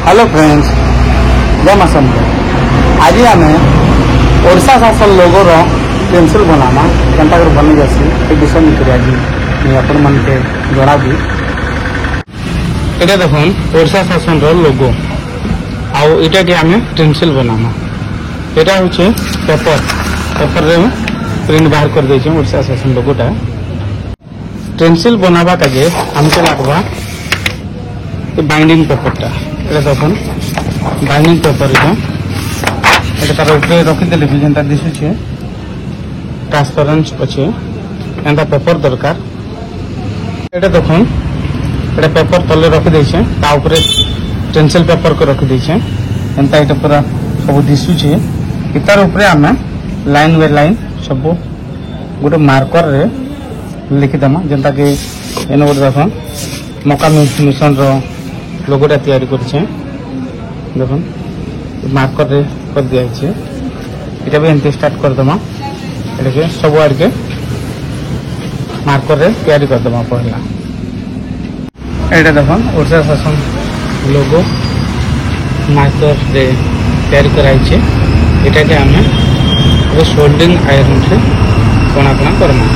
Hello friends, जय मां शंकर। आज आम ओडिशा शासन लोगोर पेंसिल बनाना केन्ता कर बन जासी ए विषय में आज मुझे आपण मन के जणाबी। एटा देखुन ओडिशा शासन रो लोगो आउ इटा के आमे पेंसिल बनाना। एटा होचे पेपर रे प्रिंट बाहर कर देछे ओडिशा शासन लोगोटा। पेंसिल बनावा काजे हमके लागबा बाइंडिंग पेपरटा। এটা দেখুন বাইন্ডিং পেপার এটা তার উপরে রখিদেলে भी যেটা দিশুছে ট্রান্সপারেন্ট আছে এন্ড পেপার দরকার। এটা দেখুন এটা পেপার তলে রখি দেইছে তা উপরে পেন্সিল পেপার को रखि देइছে एंता এটা पूरा सब दिশুছে। इतार उपरे आमे लाइन बाय लाइन सब गोटे मार्कर रे लिखि दमा जेंता कि एनो गोटे देखुन मौका मिशन रो लोगोटा तैयारी करछे। देखुन मार्कर रे कर दिया छे। एटा भी एंते स्टार्ट कर दमा। एटा के सब आड़ के मार्कर रे तैयारी कर दमा पहला। एटा देखुन ओडिशा शासन लोगो मार्कर रे तैयारी कराई छे। एटा के हमें सोल्डिंग आयरन से कोना कोना करना।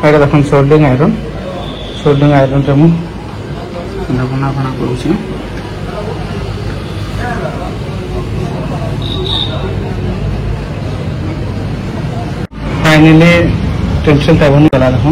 एटा देखुन सोल्डिंग आयरन रे मु बना बना करूँ। फाइनली टेंशन तब गला देखो।